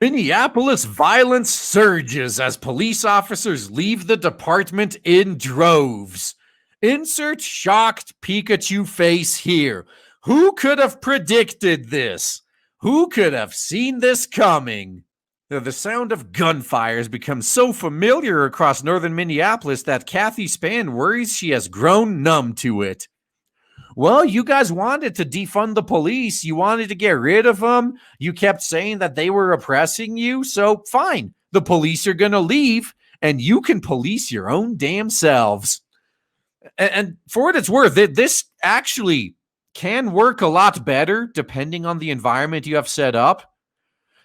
Minneapolis violence surges as police officers leave the department in droves. Insert shocked Pikachu face here. Who could have predicted this? Who could have seen this coming? The sound of gunfire has become so familiar across northern Minneapolis that Kathy Spann worries she has grown numb to it. Well, you guys wanted to defund the police. You wanted to get rid of them. You kept saying that they were oppressing you. So fine, the police are going to leave and you can police your own damn selves. And for what it's worth, this actually can work a lot better depending on the environment you have set up.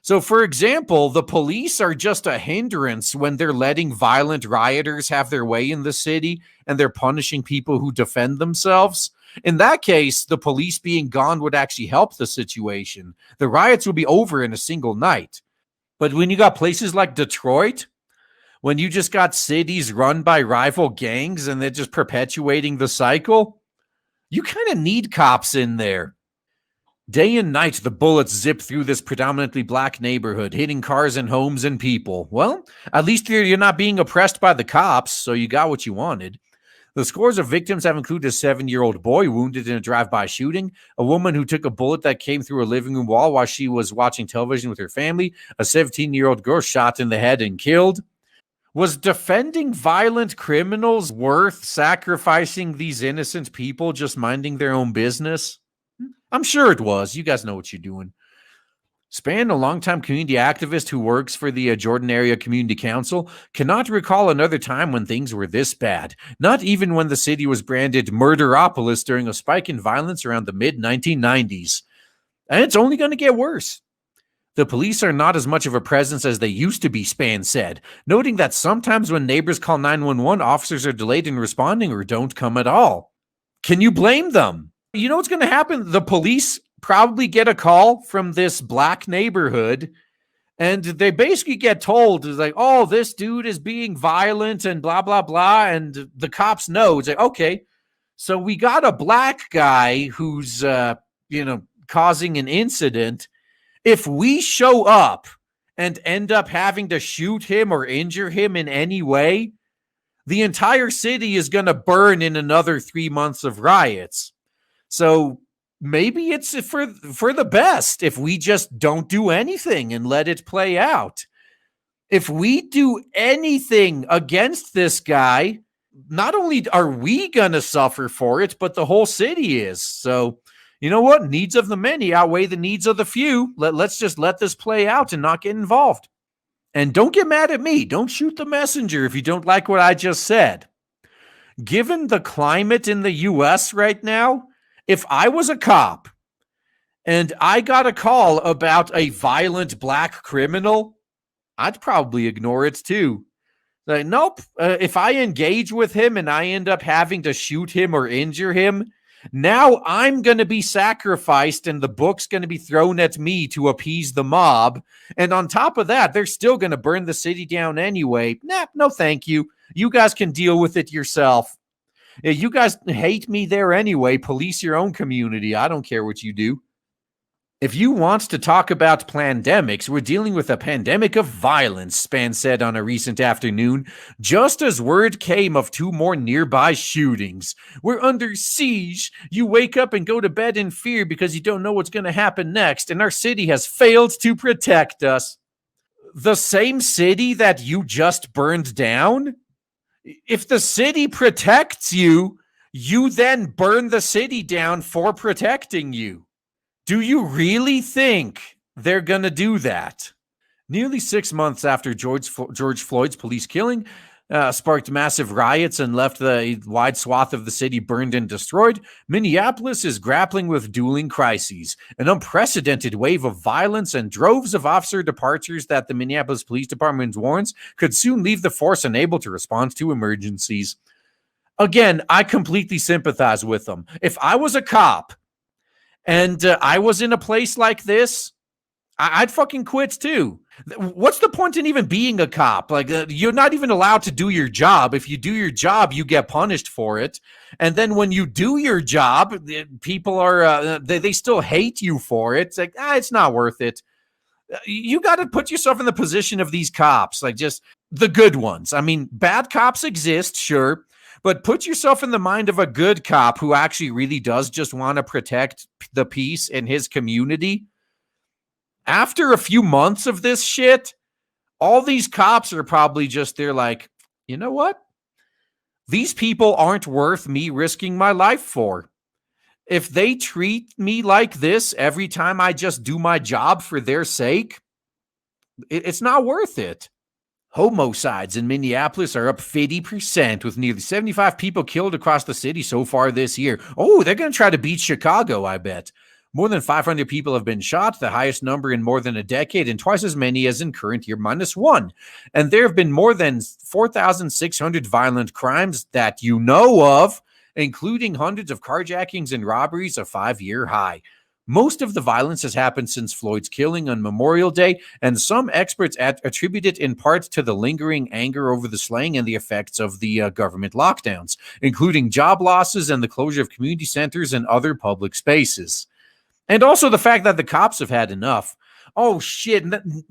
So, for example, the police are just a hindrance when they're letting violent rioters have their way in the city and they're punishing people who defend themselves. In that case, the police being gone would actually help the situation. The riots would be over in a single night. But when you got places like Detroit, when you just got cities run by rival gangs and they're just perpetuating the cycle, you kind of need cops in there. Day and night, the bullets zip through this predominantly black neighborhood, hitting cars and homes and people. Well, at least you're not being oppressed by the cops, so you got what you wanted. The scores of victims have included a 7-year-old boy wounded in a drive-by shooting, a woman who took a bullet that came through a living room wall while she was watching television with her family, a 17-year-old girl shot in the head and killed. Was defending violent criminals worth sacrificing these innocent people just minding their own business? I'm sure it was. You guys know what you're doing. Spann, a longtime community activist who works for the Jordan Area Community Council, cannot recall another time when things were this bad, not even when the city was branded Murderopolis during a spike in violence around the mid-1990s. And it's only going to get worse. The police are not as much of a presence as they used to be, Spann said, noting that sometimes when neighbors call 911, officers are delayed in responding or don't come at all. Can you blame them? You know what's going to happen? The police probably get a call from this black neighborhood and they basically get told, it's like, oh, this dude is being violent and blah, blah, blah. And the cops know. It's like, okay, so we got a black guy who's, causing an incident. If we show up and end up having to shoot him or injure him in any way, the entire city is going to burn in another 3 months of riots. So maybe it's for the best if we just don't do anything and let it play out. If we do anything against this guy, not only are we going to suffer for it, but the whole city is. So, you know what? Needs of the many outweigh the needs of the few. Let's just let this play out and not get involved. And don't get mad at me. Don't shoot the messenger if you don't like what I just said. Given the climate in the U.S. right now, if I was a cop and I got a call about a violent black criminal, I'd probably ignore it too. Like, nope. If I engage with him and I end up having to shoot him or injure him, now I'm going to be sacrificed and the book's going to be thrown at me to appease the mob. And on top of that, they're still going to burn the city down anyway. Nah, no thank you. You guys can deal with it yourself. You guys hate me there anyway. Police your own community. I don't care what you do. If you want to talk about pandemics, we're dealing with a pandemic of violence, Spann said on a recent afternoon, just as word came of 2 more nearby shootings. We're under siege. You wake up and go to bed in fear because you don't know what's going to happen next, and our city has failed to protect us. The same city that you just burned down? If the city protects you, you then burn the city down for protecting you. Do you really think they're going to do that? Nearly 6 months after George Floyd's police killing sparked massive riots and left the wide swath of the city burned and destroyed, Minneapolis is grappling with dueling crises, an unprecedented wave of violence and droves of officer departures that the Minneapolis Police Department warns could soon leave the force unable to respond to emergencies. Again, I completely sympathize with them. If I was a cop and I was in a place like this, I'd fucking quit too. What's the point in even being a cop? Like, you're not even allowed to do your job. If you do your job, you get punished for it. And then when you do your job, people are, they still hate you for it. It's like, it's not worth it. You got to put yourself in the position of these cops, like just the good ones. I mean, bad cops exist, sure, but put yourself in the mind of a good cop who actually really does just want to protect the peace in his community. After a few months of this shit, all these cops are probably just, they're like, you know what? These people aren't worth me risking my life for. If they treat me like this every time I just do my job for their sake, it's not worth it. Homicides in Minneapolis are up 50%, with nearly 75 people killed across the city so far this year. Oh, they're going to try to beat Chicago, I bet. More than 500 people have been shot, the highest number in more than a decade, and twice as many as in current year -1. And there have been more than 4,600 violent crimes that you know of, including hundreds of carjackings and robberies, a 5-year high. Most of the violence has happened since Floyd's killing on Memorial Day, and some experts attribute it in part to the lingering anger over the slaying and the effects of the government lockdowns, including job losses and the closure of community centers and other public spaces. And also the fact that the cops have had enough. Oh, shit.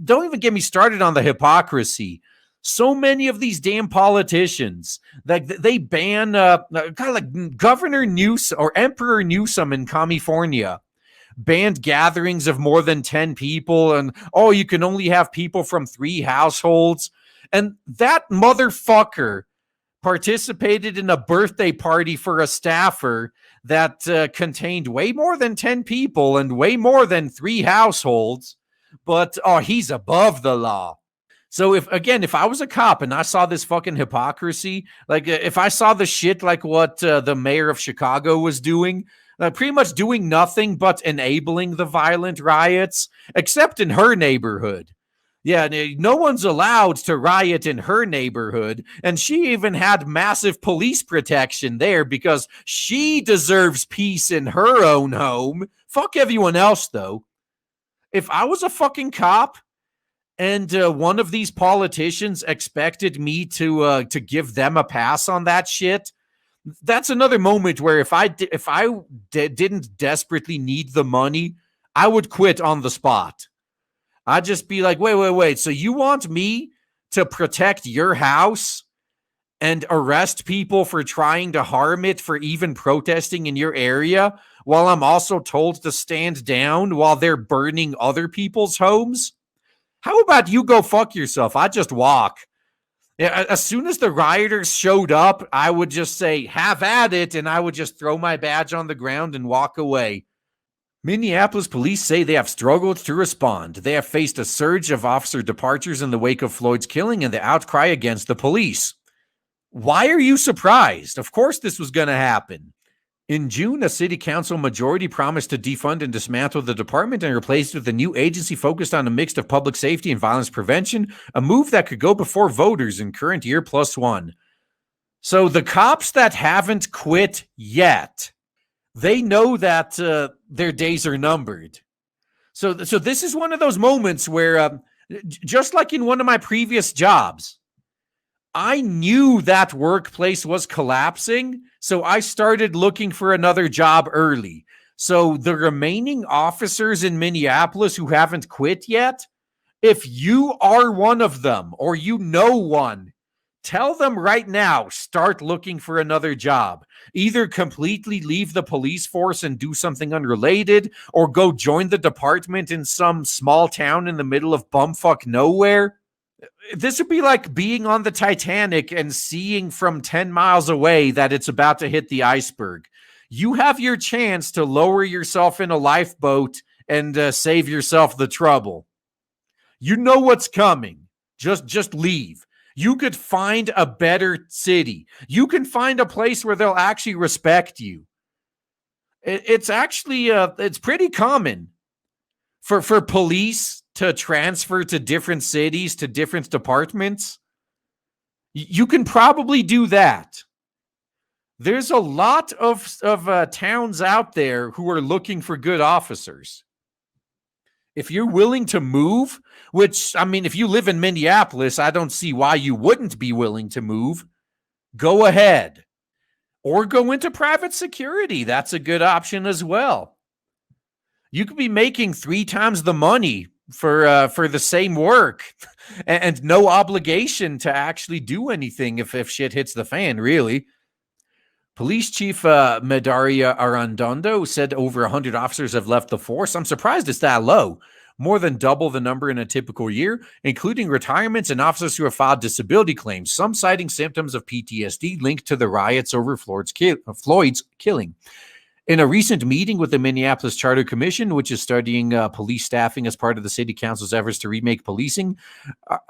Don't even get me started on the hypocrisy. So many of these damn politicians, like they ban kind of like Governor Newsom or Emperor Newsom in California, banned gatherings of more than 10 people, and you can only have people from 3 households. And that motherfucker participated in a birthday party for a staffer that contained way more than 10 people and way more than 3 households, but he's above the law. So if I was a cop and I saw this fucking hypocrisy, like if I saw the shit like what the mayor of Chicago was doing, pretty much doing nothing but enabling the violent riots, except in her neighborhood. Yeah, no one's allowed to riot in her neighborhood, and she even had massive police protection there because she deserves peace in her own home. Fuck everyone else, though. If I was a fucking cop and one of these politicians expected me to give them a pass on that shit, that's another moment where if I didn't desperately need the money, I would quit on the spot. I'd just be like, wait. So you want me to protect your house and arrest people for trying to harm it, for even protesting in your area, while I'm also told to stand down while they're burning other people's homes? How about you go fuck yourself? I'd just walk. As soon as the rioters showed up, I would just say, have at it, and I would just throw my badge on the ground and walk away. Minneapolis police say they have struggled to respond. They have faced a surge of officer departures in the wake of Floyd's killing and the outcry against the police. Why are you surprised? Of course this was going to happen. In June, a city council majority promised to defund and dismantle the department and replace it with a new agency focused on a mix of public safety and violence prevention, a move that could go before voters in current year +1. So the cops that haven't quit yet, they know that their days are numbered. So this is one of those moments where, just like in one of my previous jobs, I knew that workplace was collapsing, so I started looking for another job early. So the remaining officers in Minneapolis who haven't quit yet, if you are one of them or you know one, tell them right now, start looking for another job. Either completely leave the police force and do something unrelated, or go join the department in some small town in the middle of bumfuck nowhere. This would be like being on the Titanic and seeing from 10 miles away that it's about to hit the iceberg. You have your chance to lower yourself in a lifeboat and save yourself the trouble. You know what's coming. Just leave. You could find a better city. You can find a place where they'll actually respect you. It's actually, it's pretty common for police to transfer to different cities, to different departments. You can probably do that. There's a lot of towns out there who are looking for good officers. If you're willing to move, which, I mean, if you live in Minneapolis, I don't see why you wouldn't be willing to move. Go ahead. Or go into private security. That's a good option as well. You could be making 3 times the money for the same work and no obligation to actually do anything if shit hits the fan, really. Police Chief Medaria Arredondo said over 100 officers have left the force. I'm surprised it's that low. More than double the number in a typical year, including retirements and officers who have filed disability claims, some citing symptoms of PTSD linked to the riots over Floyd's killing. In a recent meeting with the Minneapolis Charter Commission, which is studying police staffing as part of the city council's efforts to remake policing,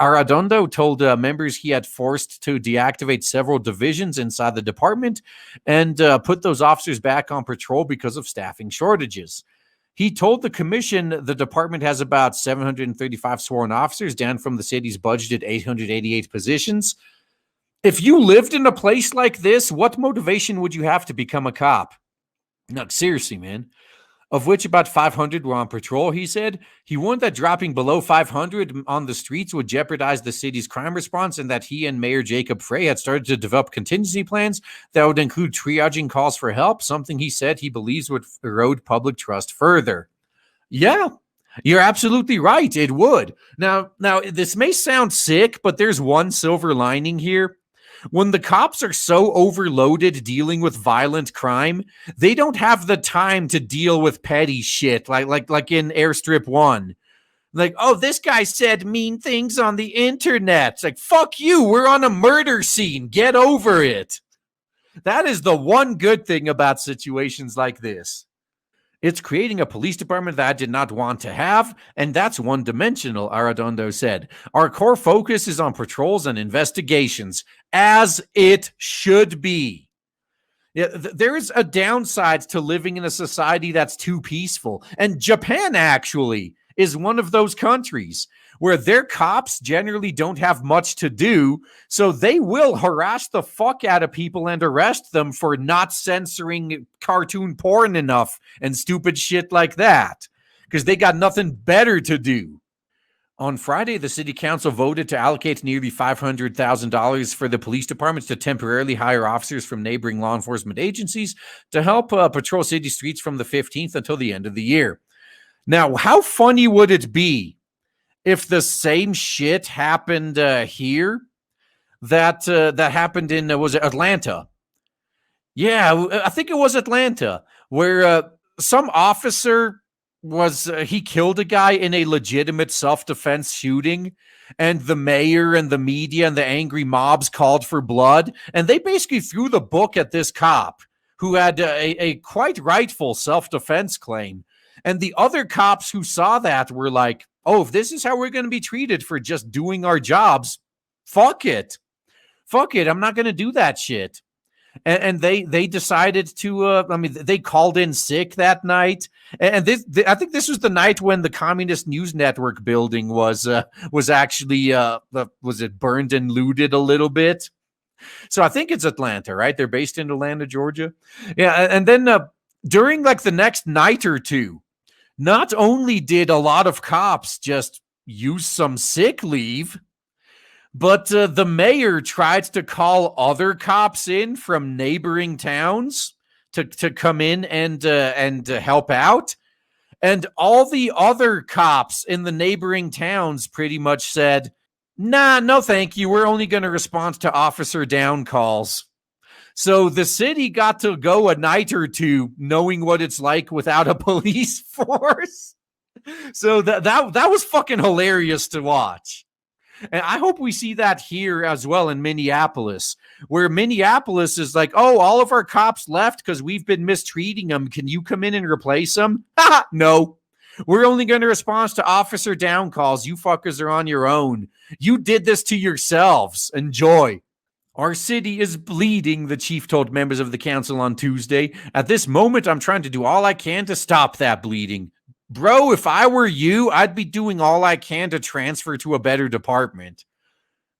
Arredondo told members he had forced to deactivate several divisions inside the department and put those officers back on patrol because of staffing shortages. He told the commission the department has about 735 sworn officers, down from the city's budgeted 888 positions. If you lived in a place like this, what motivation would you have to become a cop? No, seriously, man. Of which about 500 were on patrol, he said. He warned that dropping below 500 on the streets would jeopardize the city's crime response, and that he and Mayor Jacob Frey had started to develop contingency plans that would include triaging calls for help, something he said he believes would erode public trust further. Yeah, you're absolutely right. It would. Now, this may sound sick, but there's one silver lining here. When the cops are so overloaded dealing with violent crime, they don't have the time to deal with petty shit like in Airstrip 1. Like, oh, this guy said mean things on the internet. It's like, fuck you, we're on a murder scene. Get over it. That is the one good thing about situations like this. It's creating a police department that I did not want to have, and that's one-dimensional, Arredondo said. Our core focus is on patrols and investigations, as it should be. Yeah, there is a downside to living in a society that's too peaceful, and Japan actually is one of those countries where their cops generally don't have much to do, so they will harass the fuck out of people and arrest them for not censoring cartoon porn enough and stupid shit like that, because they got nothing better to do. On Friday, the city council voted to allocate nearly $500,000 for the police departments to temporarily hire officers from neighboring law enforcement agencies to help patrol city streets from the 15th until the end of the year. Now, how funny would it be if the same shit happened here that happened in, was it Atlanta? Yeah, I think it was Atlanta, where some officer he killed a guy in a legitimate self-defense shooting, and the mayor and the media and the angry mobs called for blood, and they basically threw the book at this cop who had a quite rightful self-defense claim. And the other cops who saw that were like, oh, if this is how we're going to be treated for just doing our jobs, fuck it. Fuck it. I'm not going to do that shit. And they decided to, they called in sick that night. And I think this was the night when the Communist News Network building was actually, was it burned and looted a little bit? So I think it's Atlanta, right? They're based in Atlanta, Georgia. Yeah. And then during like the next night or two, not only did a lot of cops just use some sick leave, but the mayor tried to call other cops in from neighboring towns to come in and help out. And all the other cops in the neighboring towns pretty much said, nah, no thank you. We're only going to respond to officer down calls. So the city got to go a night or two knowing what it's like without a police force. So that was fucking hilarious to watch. And I hope we see that here as well in Minneapolis, where Minneapolis is like, oh, all of our cops left because we've been mistreating them. Can you come in and replace them? No. We're only going to respond to officer down calls. You fuckers are on your own. You did this to yourselves. Enjoy. Our city is bleeding, the chief told members of the council on Tuesday. At this moment, I'm trying to do all I can to stop that bleeding. Bro, if I were you, I'd be doing all I can to transfer to a better department.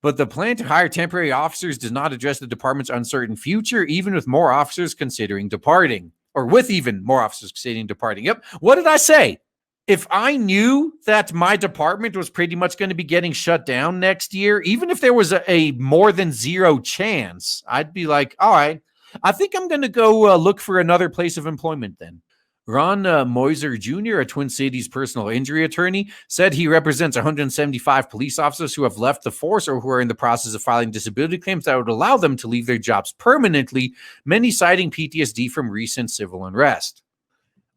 But the plan to hire temporary officers does not address the department's uncertain future, even with more officers considering departing. Or with even more officers considering departing. Yep. What did I say? If I knew that my department was pretty much going to be getting shut down next year, even if there was a more than zero chance, I'd be like, all right, I think I'm going to go look for another place of employment then. Ron Moiser Jr., a Twin Cities personal injury attorney, said he represents 175 police officers who have left the force or who are in the process of filing disability claims that would allow them to leave their jobs permanently, many citing PTSD from recent civil unrest.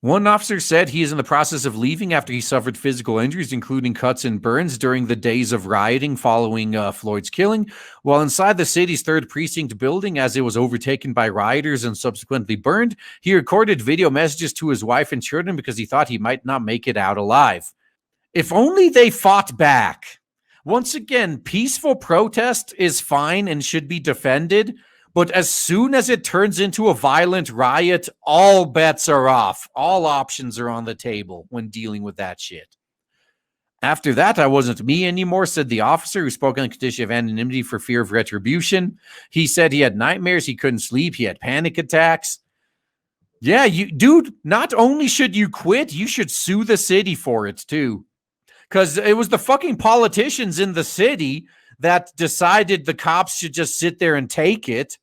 One officer said he is in the process of leaving after he suffered physical injuries, including cuts and burns, during the days of rioting following Floyd's killing. While inside the city's 3rd Precinct building, as it was overtaken by rioters and subsequently burned, he recorded video messages to his wife and children because he thought he might not make it out alive. If only they fought back. Once again, peaceful protest is fine and should be defended. But as soon as it turns into a violent riot, all bets are off. All options are on the table when dealing with that shit. After that, I wasn't me anymore, said the officer, who spoke on the condition of anonymity for fear of retribution. He said he had nightmares, he couldn't sleep, he had panic attacks. Yeah, dude, not only should you quit, you should sue the city for it too. Because it was the fucking politicians in the city that decided the cops should just sit there and take it.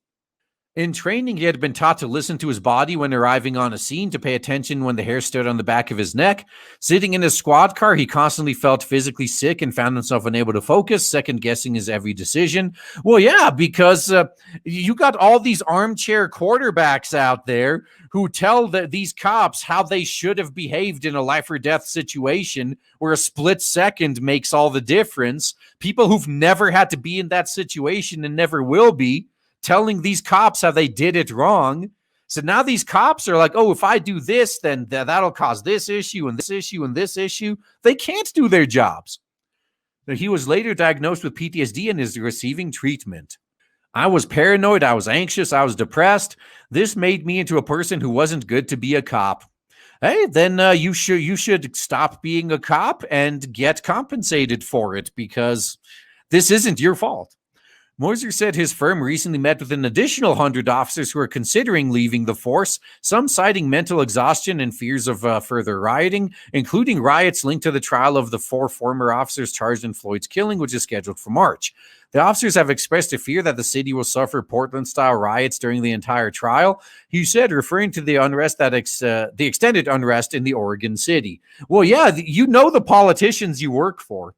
In training, he had been taught to listen to his body when arriving on a scene, to pay attention when the hair stood on the back of his neck. Sitting in his squad car, he constantly felt physically sick and found himself unable to focus, second-guessing his every decision. Well, yeah, because you got all these armchair quarterbacks out there who tell these cops how they should have behaved in a life-or-death situation where a split second makes all the difference. People who've never had to be in that situation and never will be, telling these cops how they did it wrong. So now these cops are like, oh, if I do this, then that'll cause this issue and this issue and this issue. They can't do their jobs. He was later diagnosed with PTSD and is receiving treatment. I was paranoid. I was anxious. I was depressed. This made me into a person who wasn't good to be a cop. Hey, then you should stop being a cop and get compensated for it, because this isn't your fault. Moiser said his firm recently met with an additional 100 officers who are considering leaving the force, some citing mental exhaustion and fears of further rioting, including riots linked to the trial of the 4 former officers charged in Floyd's killing, which is scheduled for March. The officers have expressed a fear that the city will suffer Portland-style riots during the entire trial, he said, referring to the unrest the extended unrest in the Oregon city. Well, yeah, you know the politicians you work for.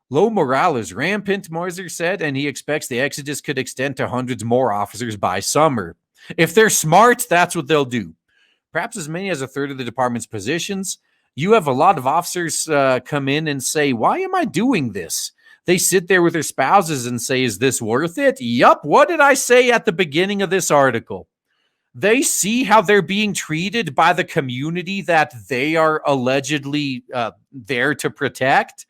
Low morale is rampant, Moiser said, and he expects the exodus could extend to hundreds more officers by summer. If they're smart, that's what they'll do. Perhaps as many as a third of the department's positions. You have a lot of officers come in and say, why am I doing this? They sit there with their spouses and say, is this worth it? Yup, what did I say at the beginning of this article? They see how they're being treated by the community that they are allegedly there to protect.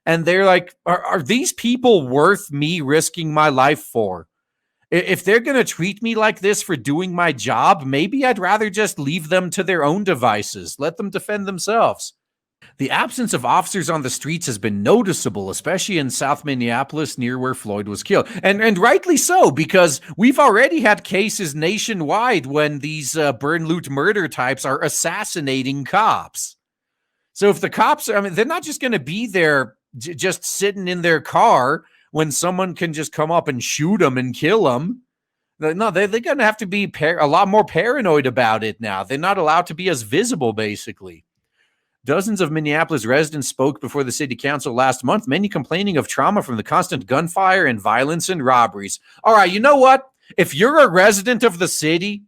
And they're like, are these people worth me risking my life for? If they're going to treat me like this for doing my job, maybe I'd rather just leave them to their own devices. Let them defend themselves. The absence of officers on the streets has been noticeable, especially in South Minneapolis, near where Floyd was killed. And rightly so, because we've already had cases nationwide when these burn, loot, murder types are assassinating cops. So if the cops, they're not just going to be there just sitting in their car when someone can just come up and shoot them and kill them. No, they're going to have to be a lot more paranoid about it now. They're not allowed to be as visible, basically. Dozens of Minneapolis residents spoke before the city council last month, many complaining of trauma from the constant gunfire and violence and robberies. All right, you know what? If you're a resident of the city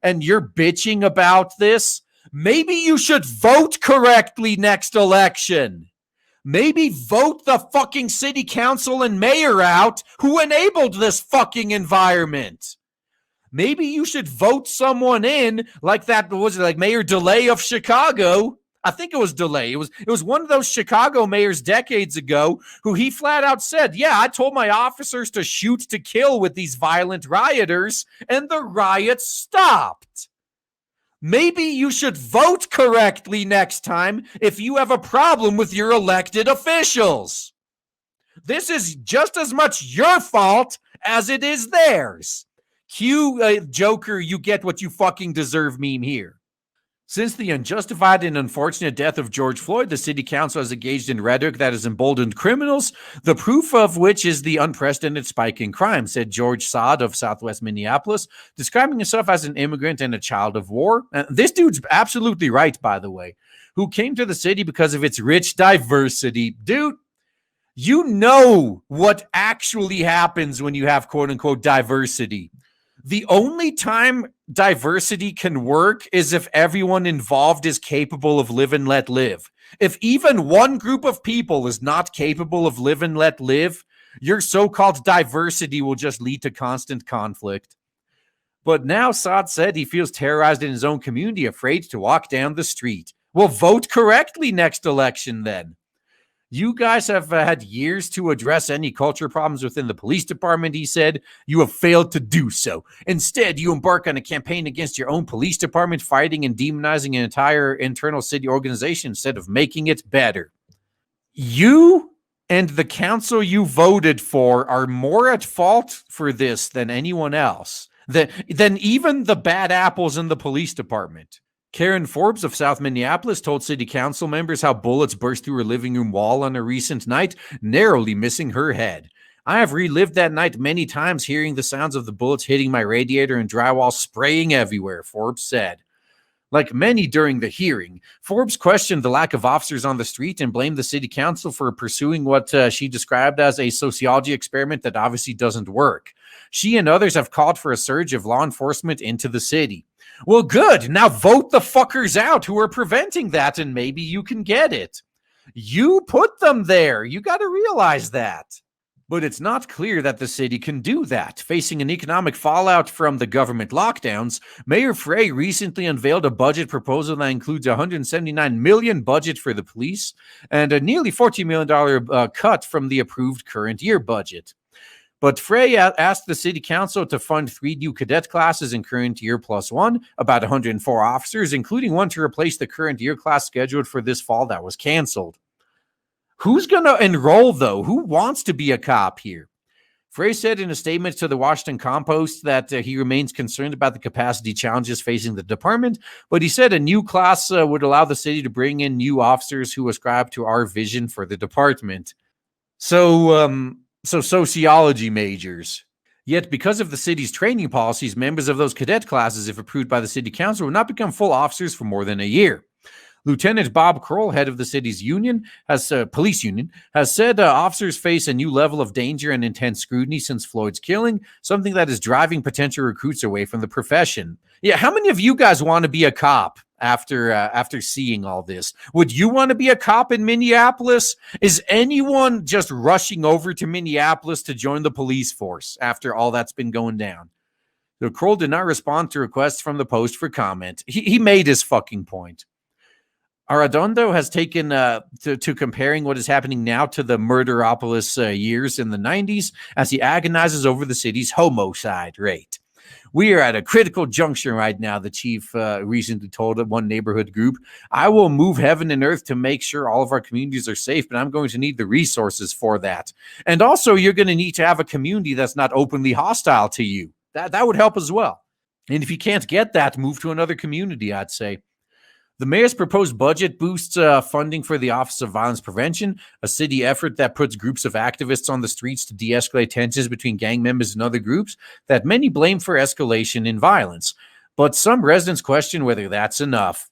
and you're bitching about this, maybe you should vote correctly next election. Maybe vote the fucking city council and mayor out who enabled this fucking environment. Maybe you should vote someone in like that, was it like Mayor DeLay of Chicago? I think it was DeLay. It was one of those Chicago mayors decades ago who he flat out said, yeah, I told my officers to shoot to kill with these violent rioters, and the riots stopped. Maybe you should vote correctly next time if you have a problem with your elected officials. This is just as much your fault as it is theirs. Cue Joker, you get what you fucking deserve meme here. Since the unjustified and unfortunate death of George Floyd, the city council has engaged in rhetoric that has emboldened criminals, the proof of which is the unprecedented spike in crime, said George Saad of Southwest Minneapolis, describing himself as an immigrant and a child of war. This dude's absolutely right, by the way, who came to the city because of its rich diversity. Dude, you know what actually happens when you have quote-unquote diversity. The only time diversity can work is if everyone involved is capable of live and let live. If even one group of people is not capable of live and let live, your so-called diversity will just lead to constant conflict. But now Saad said he feels terrorized in his own community, afraid to walk down the street. Well, vote correctly next election then. You guys have had years to address any culture problems within the police department, he said. You have failed to do so. Instead, you embark on a campaign against your own police department, fighting and demonizing an entire internal city organization instead of making it better. You and the council you voted for are more at fault for this than anyone else, than even the bad apples in the police department. Karen Forbes of South Minneapolis told city council members how bullets burst through her living room wall on a recent night, narrowly missing her head. I have relived that night many times, hearing the sounds of the bullets hitting my radiator and drywall spraying everywhere, Forbes said. Like many during the hearing, Forbes questioned the lack of officers on the street and blamed the city council for pursuing what she described as a sociology experiment that obviously doesn't work. She and others have called for a surge of law enforcement into the city. Well, good. Now vote the fuckers out who are preventing that, and maybe you can get it. You put them there. You got to realize that. But it's not clear that the city can do that. Facing an economic fallout from the government lockdowns, Mayor Frey recently unveiled a budget proposal that includes a $179 million budget for the police and a nearly $14 million cut from the approved current year budget. But Frey asked the city council to fund 3 new cadet classes in current year plus 1, about 104 officers, including one to replace the current year class scheduled for this fall that was canceled. Who's going to enroll, though? Who wants to be a cop here? Frey said in a statement to the Washington Compost that he remains concerned about the capacity challenges facing the department, but he said a new class would allow the city to bring in new officers who ascribe to our vision for the department. So sociology majors. Yet, because of the city's training policies, members of those cadet classes, if approved by the city council, will not become full officers for more than a year. Lieutenant Bob Kroll, head of the city's police union, has said officers face a new level of danger and intense scrutiny since Floyd's killing, something that is driving potential recruits away from the profession. Yeah, how many of you guys want to be a cop after seeing all this? Would you want to be a cop in Minneapolis? Is anyone just rushing over to Minneapolis to join the police force after all that's been going down? So Kroll did not respond to requests from the Post for comment. He made his fucking point. Arredondo has taken to comparing what is happening now to the murderopolis years in the 90s as he agonizes over the city's homicide rate. We are at a critical junction right now, the chief recently told one neighborhood group. I will move heaven and earth to make sure all of our communities are safe, but I'm going to need the resources for that. And also, you're going to need to have a community that's not openly hostile to you. That would help as well. And if you can't get that, move to another community, I'd say. The mayor's proposed budget boosts funding for the Office of Violence Prevention, a city effort that puts groups of activists on the streets to de-escalate tensions between gang members and other groups that many blame for escalation in violence. But some residents question whether that's enough.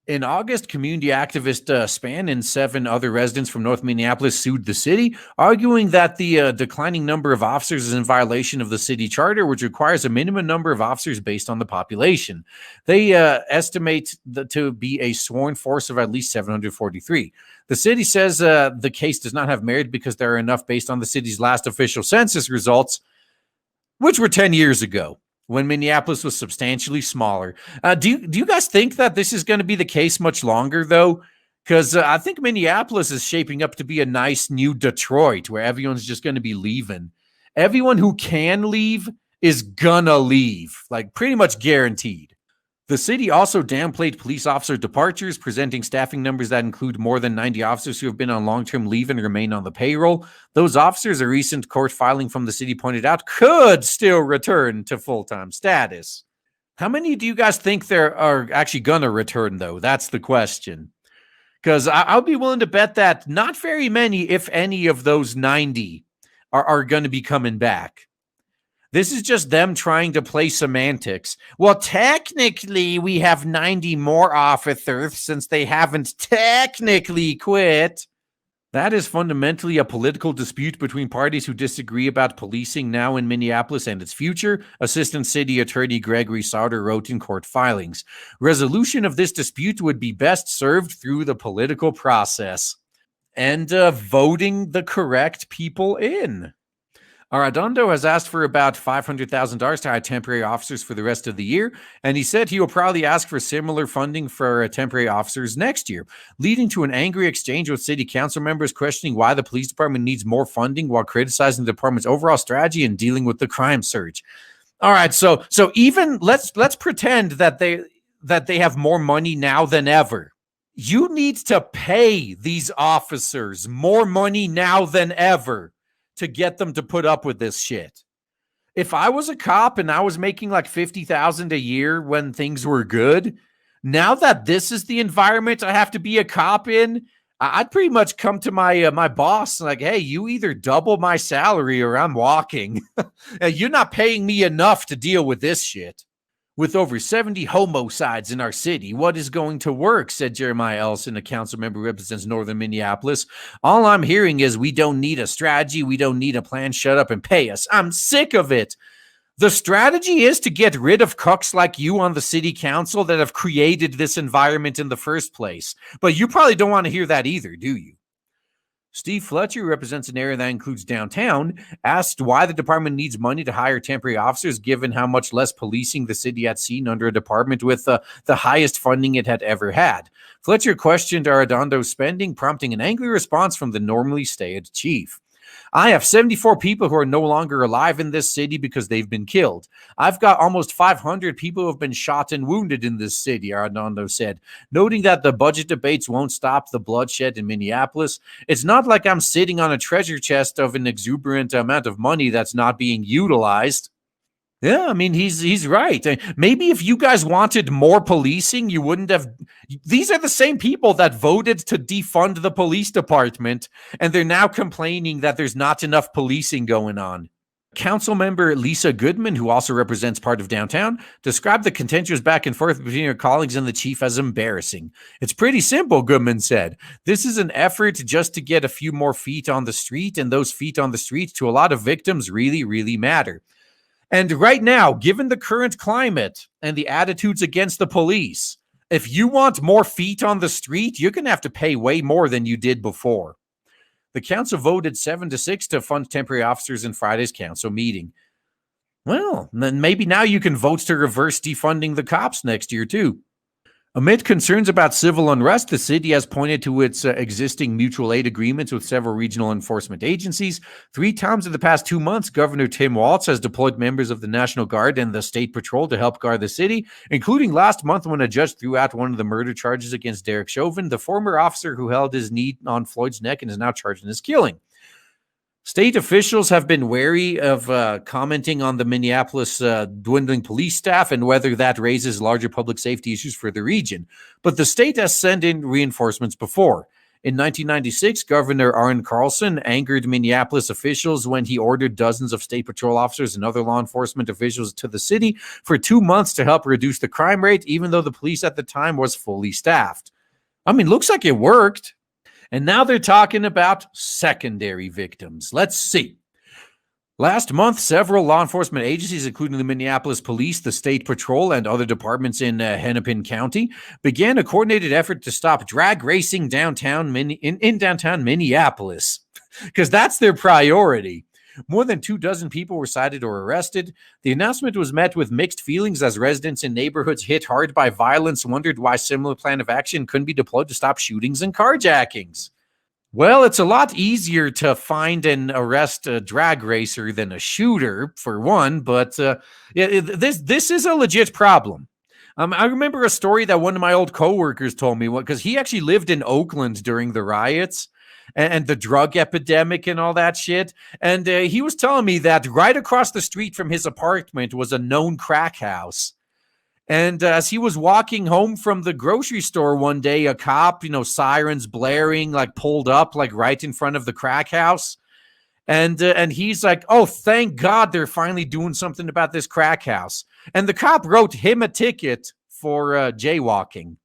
In August, community activist Span and 7 other residents from North Minneapolis sued the city, arguing that the declining number of officers is in violation of the city charter, which requires a minimum number of officers based on the population. They estimate to be a sworn force of at least 743. The city says the case does not have merit because there are enough based on the city's last official census results, which were 10 years ago, when Minneapolis was substantially smaller. Do you guys think that this is going to be the case much longer, though? Because I think Minneapolis is shaping up to be a nice new Detroit where everyone's just going to be leaving. Everyone who can leave is gonna leave, like pretty much guaranteed. The city also downplayed police officer departures, presenting staffing numbers that include more than 90 officers who have been on long-term leave and remain on the payroll. Those officers, a recent court filing from the city pointed out, could still return to full-time status. How many do you guys think there are actually going to return, though? That's the question. Because I'll be willing to bet that not very many, if any, of those 90 are going to be coming back. This is just them trying to play semantics. Well, technically, we have 90 more officers since they haven't technically quit. That is fundamentally a political dispute between parties who disagree about policing now in Minneapolis and its future, Assistant City Attorney Gregory Sauter wrote in court filings. Resolution of this dispute would be best served through the political process and voting the correct people in. Arredondo has asked for about $500,000 to hire temporary officers for the rest of the year, and he said he will probably ask for similar funding for temporary officers next year, leading to an angry exchange with city council members questioning why the police department needs more funding while criticizing the department's overall strategy and dealing with the crime surge. All right, so even let's pretend that they have more money now than ever. You need to pay these officers more money now than ever to get them to put up with this shit. If I was a cop and I was making like $50,000 a year when things were good, now that this is the environment I have to be a cop in, I'd pretty much come to my boss like, hey, you either double my salary or I'm walking. You're not paying me enough to deal with this shit. With over 70 homicides in our city, what is going to work, said Jeremiah Ellison, a council member who represents northern Minneapolis. All I'm hearing is we don't need a strategy. We don't need a plan. Shut up and pay us. I'm sick of it. The strategy is to get rid of cucks like you on the city council that have created this environment in the first place. But you probably don't want to hear that either, do you? Steve Fletcher, who represents an area that includes downtown, asked why the department needs money to hire temporary officers given how much less policing the city had seen under a department with the highest funding it had ever had. Fletcher questioned Arredondo's spending, prompting an angry response from the normally staid chief. I have 74 people who are no longer alive in this city because they've been killed. I've got almost 500 people who have been shot and wounded in this city, Arredondo said, noting that the budget debates won't stop the bloodshed in Minneapolis. It's not like I'm sitting on a treasure chest of an exuberant amount of money that's not being utilized. Yeah, I mean, he's right. Maybe if you guys wanted more policing, you wouldn't have. These are the same people that voted to defund the police department, and they're now complaining that there's not enough policing going on. Council member Lisa Goodman, who also represents part of downtown, described the contentious back and forth between her colleagues and the chief as embarrassing. It's pretty simple, Goodman said. This is an effort just to get a few more feet on the street, and those feet on the street to a lot of victims really, really matter. And right now, given the current climate and the attitudes against the police, if you want more feet on the street, you're going to have to pay way more than you did before. The council voted 7-6 to fund temporary officers in Friday's council meeting. Well, then maybe now you can vote to reverse defunding the cops next year, too. Amid concerns about civil unrest, the city has pointed to its existing mutual aid agreements with several regional enforcement agencies. 3 times in the past 2 months, Governor Tim Walz has deployed members of the National Guard and the State Patrol to help guard the city, including last month when a judge threw out one of the murder charges against Derek Chauvin, the former officer who held his knee on Floyd's neck and is now charged in his killing. State officials have been wary of commenting on the Minneapolis dwindling police staff and whether that raises larger public safety issues for the region. But the state has sent in reinforcements before. In 1996, Governor Arne Carlson angered Minneapolis officials when he ordered dozens of state patrol officers and other law enforcement officials to the city for 2 months to help reduce the crime rate, even though the police at the time was fully staffed. I mean, looks like it worked. And now they're talking about secondary victims. Let's see. Last month, several law enforcement agencies, including the Minneapolis Police, the State Patrol, and other departments in Hennepin County, began a coordinated effort to stop drag racing in downtown Minneapolis, because that's their priority. More than 24 people were cited or arrested. The announcement was met with mixed feelings as residents in neighborhoods hit hard by violence wondered why similar plan of action couldn't be deployed to stop shootings and carjackings. Well, it's a lot easier to find and arrest a drag racer than a shooter, for one, but this is a legit problem. I remember a story that one of my old coworkers told me, because he actually lived in Oakland during the riots and the drug epidemic and all that shit. And he was telling me that right across the street from his apartment was a known crack house. And as he was walking home from the grocery store one day, a cop, sirens blaring, like pulled up, like right in front of the crack house. And he's like, oh, thank God they're finally doing something about this crack house. And the cop wrote him a ticket for jaywalking.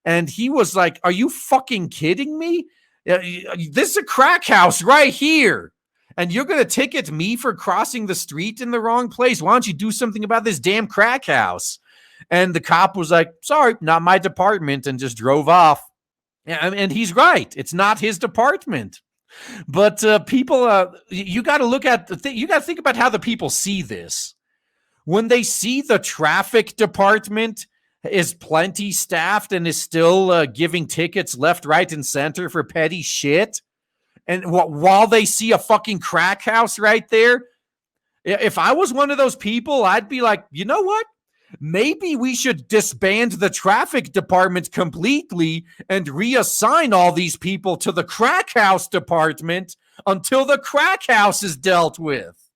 And he was like, are you fucking kidding me? This is a crack house right here. And you're going to ticket me for crossing the street in the wrong place. Why don't you do something about this damn crack house? And the cop was like, sorry, not my department, and just drove off. And he's right. It's not his department. But people, you got to look at you got to think about how the people see this. When they see the traffic department is plenty staffed and is still giving tickets left, right, and center for petty shit, and while they see a fucking crack house right there, if I was one of those people, I'd be like, you know what? Maybe we should disband the traffic department completely and reassign all these people to the crack house department until the crack house is dealt with.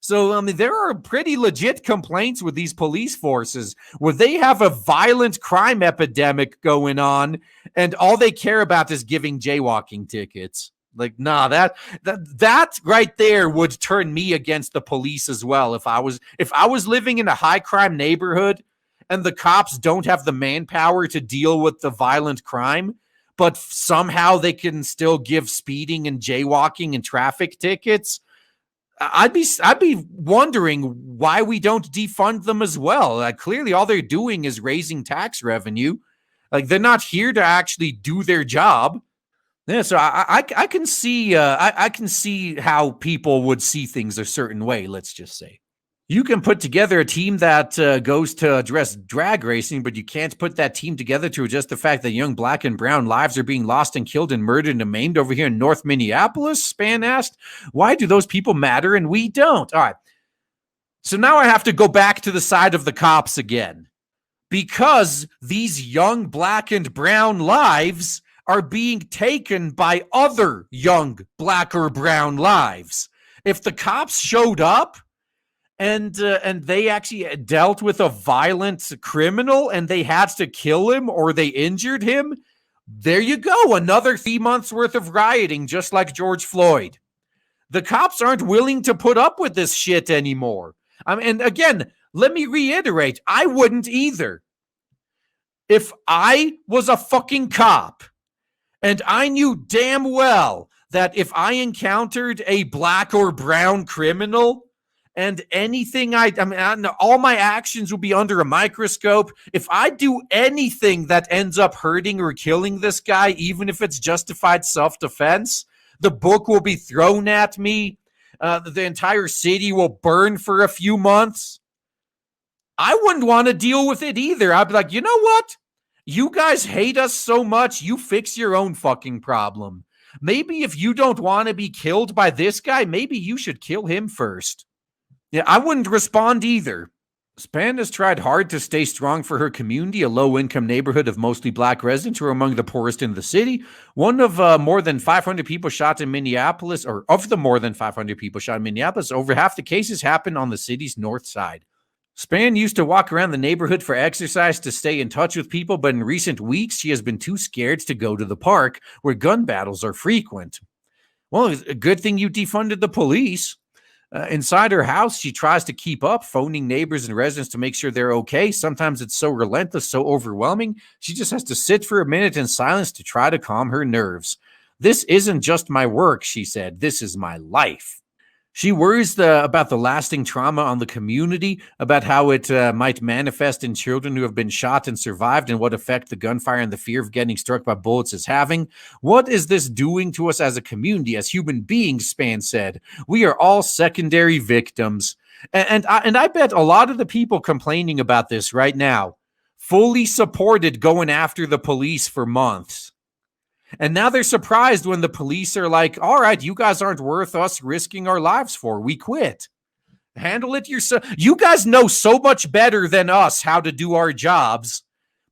So, I mean, there are pretty legit complaints with these police forces where they have a violent crime epidemic going on and all they care about is giving jaywalking tickets. Like, nah, that right there would turn me against the police as well. If I was living in a high crime neighborhood and the cops don't have the manpower to deal with the violent crime, but somehow they can still give speeding and jaywalking and traffic tickets, I'd be wondering why we don't defund them as well. Like, clearly all they're doing is raising tax revenue. Like, they're not here to actually do their job. Yeah, so I can see I can see how people would see things a certain way. Let's just say you can put together a team that goes to address drag racing, but you can't put that team together to address the fact that young black and brown lives are being lost and killed and murdered and maimed over here in North Minneapolis. Span asked, "Why do those people matter and we don't?" All right, so now I have to go back to the side of the cops again because these young black and brown lives are being taken by other young black or brown lives. If the cops showed up and they actually dealt with a violent criminal and they had to kill him or they injured him, there you go, another 3 months worth of rioting, just like George Floyd. The cops aren't willing to put up with this shit anymore. And again, let me reiterate, I wouldn't either. If I was a fucking cop, and I knew damn well that if I encountered a black or brown criminal and anything all my actions would be under a microscope. If I do anything that ends up hurting or killing this guy, even if it's justified self-defense, the book will be thrown at me. The entire city will burn for a few months. I wouldn't want to deal with it either. I'd be like, you know what? You guys hate us so much, you fix your own fucking problem. Maybe if you don't want to be killed by this guy, maybe you should kill him first. Yeah, I wouldn't respond either. Span has tried hard to stay strong for her community, a low-income neighborhood of mostly black residents who are among the poorest in the city. One of more than 500 people shot in Minneapolis, or of the more than 500 people shot in Minneapolis, over half the cases happened on the city's north side. Span used to walk around the neighborhood for exercise to stay in touch with people, but in recent weeks, she has been too scared to go to the park, where gun battles are frequent. Well, it's a good thing you defunded the police. Inside her house, she tries to keep up, phoning neighbors and residents to make sure they're okay. Sometimes it's so relentless, so overwhelming, she just has to sit for a minute in silence to try to calm her nerves. This isn't just my work, she said. This is my life. She worries about the lasting trauma on the community, about how it might manifest in children who have been shot and survived, and what effect the gunfire and the fear of getting struck by bullets is having. What is this doing to us as a community, as human beings, Span said. We are all secondary victims. And I bet a lot of the people complaining about this right now fully supported going after the police for months. And now they're surprised when the police are like, all right, you guys aren't worth us risking our lives for. We quit. Handle it yourself. You guys know so much better than us how to do our jobs.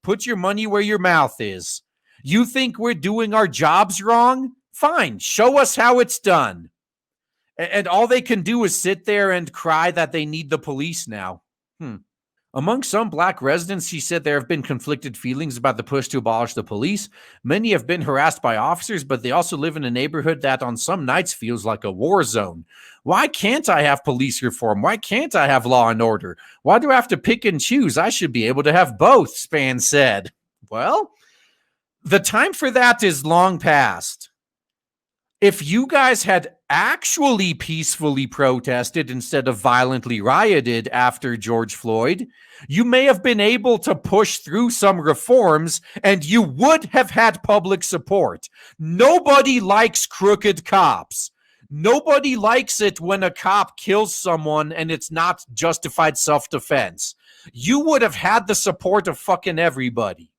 Put your money where your mouth is. You think we're doing our jobs wrong? Fine. Show us how it's done. And all they can do is sit there and cry that they need the police now. Among some black residents, she said there have been conflicted feelings about the push to abolish the police. Many have been harassed by officers, but they also live in a neighborhood that on some nights feels like a war zone. Why can't I have police reform? Why can't I have law and order? Why do I have to pick and choose? I should be able to have both, Spann said. Well, the time for that is long past. If you guys had actually peacefully protested instead of violently rioted after George Floyd, you may have been able to push through some reforms and you would have had public support. Nobody likes crooked cops. Nobody likes it when a cop kills someone and it's not justified self-defense. You would have had the support of fucking everybody.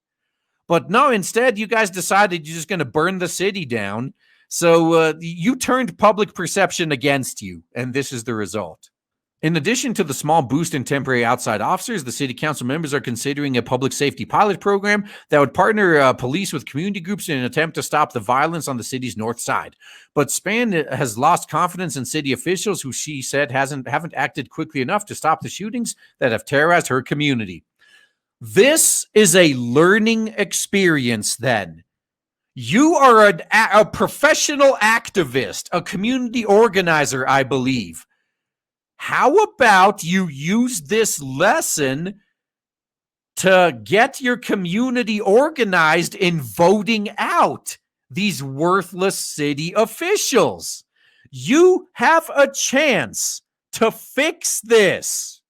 But no, instead, you guys decided you're just going to burn the city down. So you turned public perception against you, and this is the result. In addition to the small boost in temporary outside officers, the city council members are considering a public safety pilot program that would partner police with community groups in an attempt to stop the violence on the city's north side. But Spann has lost confidence in city officials who she said haven't acted quickly enough to stop the shootings that have terrorized her community. This is a learning experience then. You are a professional activist, a community organizer, I believe. How about you use this lesson to get your community organized in voting out these worthless city officials? You have a chance to fix this.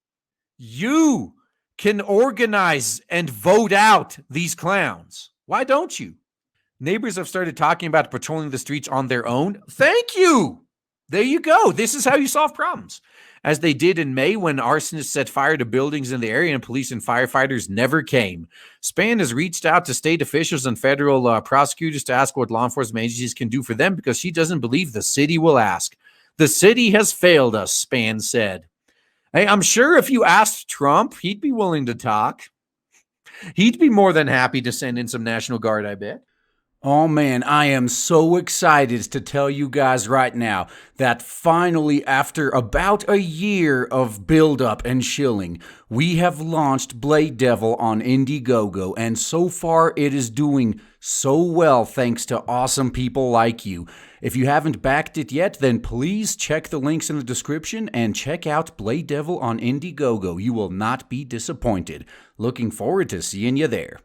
You can organize and vote out these clowns. Why don't you? Neighbors have started talking about patrolling the streets on their own. Thank you. There you go. This is how you solve problems. As they did in May when arsonists set fire to buildings in the area and police and firefighters never came. Spann has reached out to state officials and federal prosecutors to ask what law enforcement agencies can do for them because she doesn't believe the city will ask. The city has failed us, Spann said. Hey, I'm sure if you asked Trump, he'd be willing to talk. He'd be more than happy to send in some National Guard, I bet. Oh man, I am so excited to tell you guys right now that finally, after about a year of buildup and shilling, we have launched Blade Devil on Indiegogo, and so far it is doing so well thanks to awesome people like you. If you haven't backed it yet, then please check the links in the description and check out Blade Devil on Indiegogo. You will not be disappointed. Looking forward to seeing you there.